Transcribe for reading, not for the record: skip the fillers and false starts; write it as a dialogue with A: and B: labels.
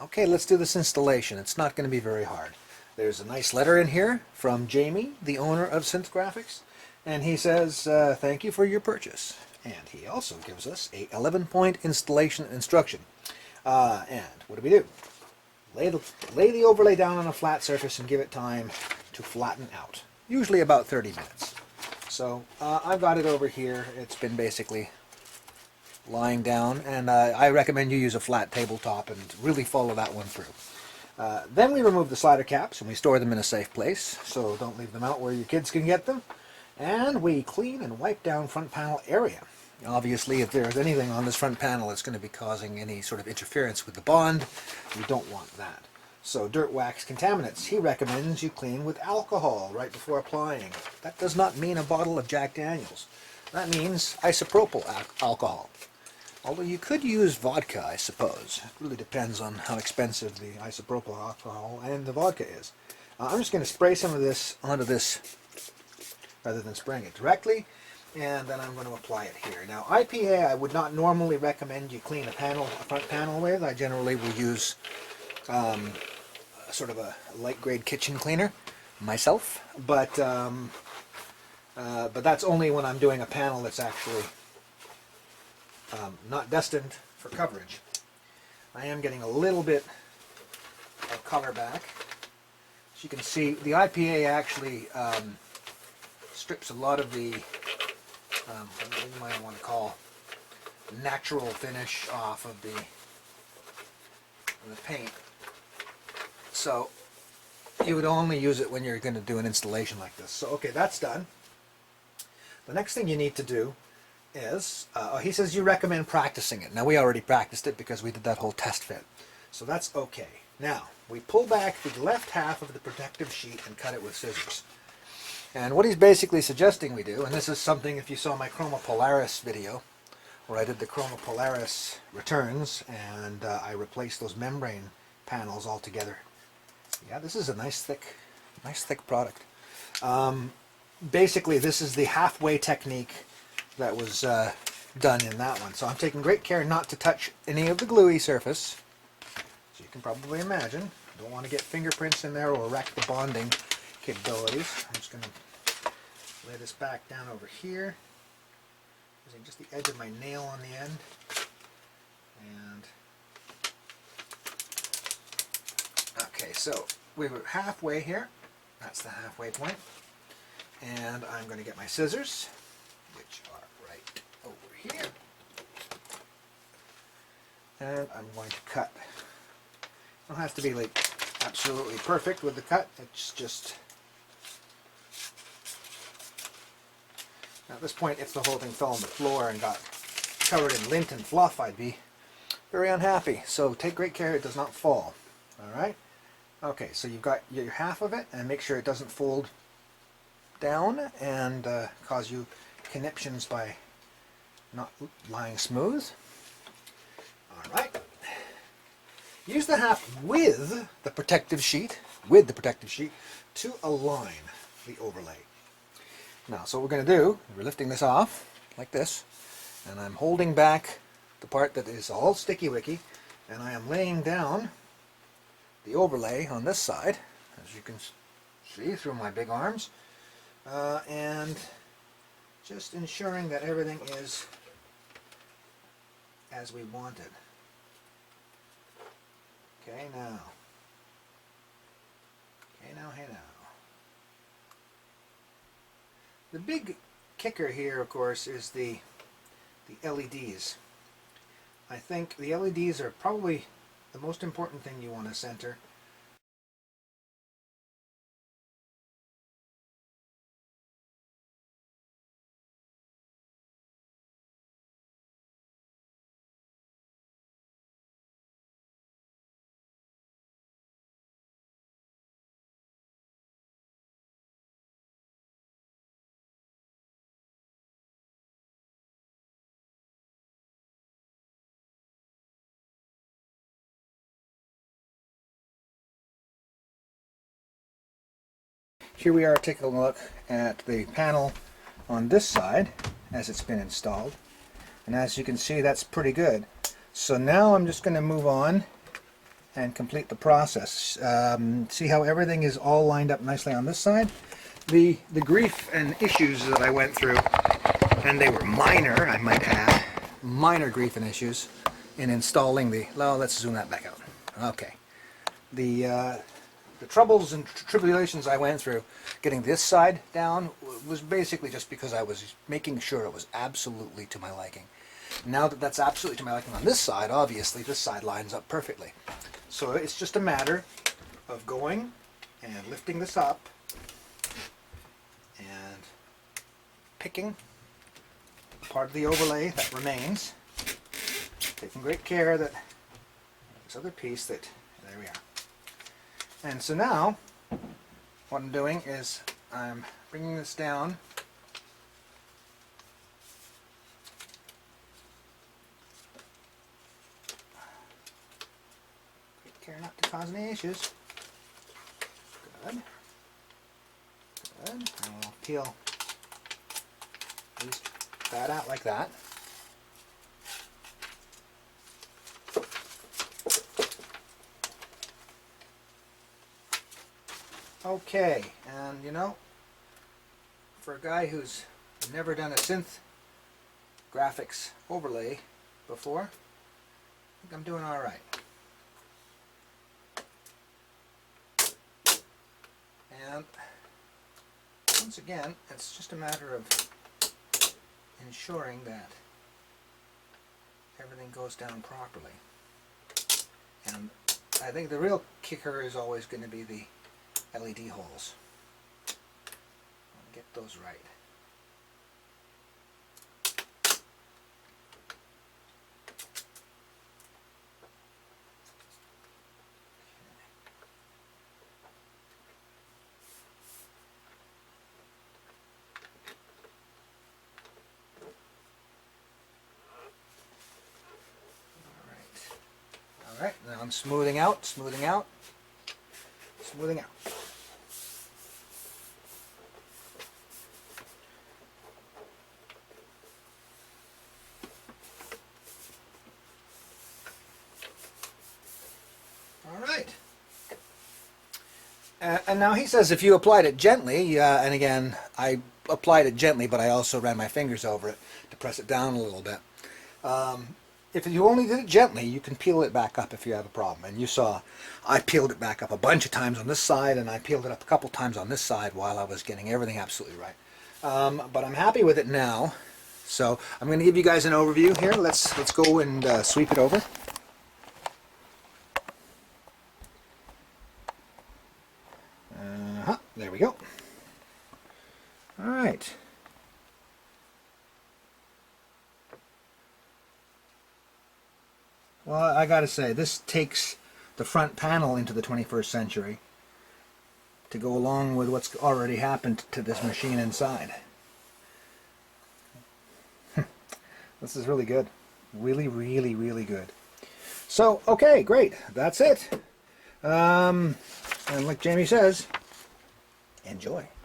A: Okay, let's do this installation. It's not going to be very hard. There's a nice letter in here from Jamie, the owner of SynthGraphics, and he says, thank you for your purchase. And he also gives us a 11-point installation instruction. And what do we do? Lay the overlay down on a flat surface and give it time to flatten out. Usually about 30 minutes. So I've got it over here. It's been basically lying down, and I recommend you use a flat tabletop and really follow that one through. Then we remove the slider caps and we store them in a safe place, so don't leave them out where your kids can get them. And we clean and wipe down front panel area. Obviously, if there's anything on this front panel that's going to be causing any sort of interference with the bond, we don't want that. So dirt, wax, contaminants. He recommends you clean with alcohol right before applying. That does not mean a bottle of Jack Daniels. That means isopropyl alcohol. Although you could use vodka, I suppose. It really depends on how expensive the isopropyl alcohol and the vodka is. I'm just going to spray some of this onto this rather than spraying it directly, and then I'm going to apply it here. Now, IPA I would not normally recommend you clean a front panel with. I generally will use sort of a light grade kitchen cleaner myself, but that's only when I'm doing a panel that's actually not destined for coverage. I am getting a little bit of color back. As you can see, the IPA actually strips a lot of the, what you might want to call, natural finish off of the paint. So you would only use it when you're going to do an installation like this. So okay, that's done. The next thing you need to do is, he says you recommend practicing it. Now we already practiced it because we did that whole test fit. So that's okay. Now, we pull back the left half of the protective sheet and cut it with scissors. And what he's basically suggesting we do, and this is something if you saw my Chroma Polaris video, where I did the Chroma Polaris returns and I replaced those membrane panels all together. Yeah, this is a nice thick product. Basically, this is the halfway technique that was done in that one. So I'm taking great care not to touch any of the gluey surface. So you can probably imagine. Don't want to get fingerprints in there or wreck the bonding capabilities. I'm just going to lay this back down over here, using just the edge of my nail on the end. And okay, so we were halfway here. That's the halfway point. And I'm going to get my scissors, which are right over here. And I'm going to cut. It don't have to be like absolutely perfect with the cut. It's just, at this point, if the whole thing fell on the floor and got covered in lint and fluff, I'd be very unhappy. So take great care it does not fall. Alright? Okay, so you've got your half of it, and make sure it doesn't fold down and cause you conniptions by not lying smooth. Alright. Use the half with the protective sheet, to align the overlay. Now, so what we're going to do, we're lifting this off like this, and I'm holding back the part that is all sticky-wicky, and I am laying down the overlay on this side, as you can see through my big arms, and just ensuring that everything is as we wanted. Okay, now. Okay, now, hey now. The big kicker here, of course, is the LEDs. I think the LEDs are probably the most important thing you want to center. Here we are taking a look at the panel on this side as it's been installed, and as you can see, that's pretty good. So now I'm just going to move on and complete the process. See how everything is all lined up nicely on this side? The grief and issues that I went through, and they were minor, I might add, minor grief and issues in installing the, well, let's zoom that back out. Okay. The troubles and tribulations I went through getting this side down was basically just because I was making sure it was absolutely to my liking. Now that that's absolutely to my liking on this side, obviously this side lines up perfectly. So it's just a matter of going and lifting this up and picking part of the overlay that remains, taking great care that this other piece that, there we are. And so now what I'm doing is I'm bringing this down take care not to cause any issues. Good. Good. And we'll peel that out like that. Okay, and you know, for a guy who's never done a synth graphics overlay before, I think I'm doing all right. And once again, it's just a matter of ensuring that everything goes down properly. And I think the real kicker is always going to be the LED holes. Get those right. All right, now I'm smoothing out, smoothing out, smoothing out. All right. And now he says if you applied it gently, and again, I applied it gently, but I also ran my fingers over it to press it down a little bit. If you only did it gently, you can peel it back up if you have a problem. And you saw I peeled it back up a bunch of times on this side, and I peeled it up a couple times on this side while I was getting everything absolutely right. But I'm happy with it now. So I'm going to give you guys an overview here. Let's go and sweep it over. There we go. All right. Well, I gotta say, this takes the front panel into the 21st century to go along with what's already happened to this machine inside. This is really good. Really, really, really good. So, okay, great. That's it. And like Jamie says, enjoy.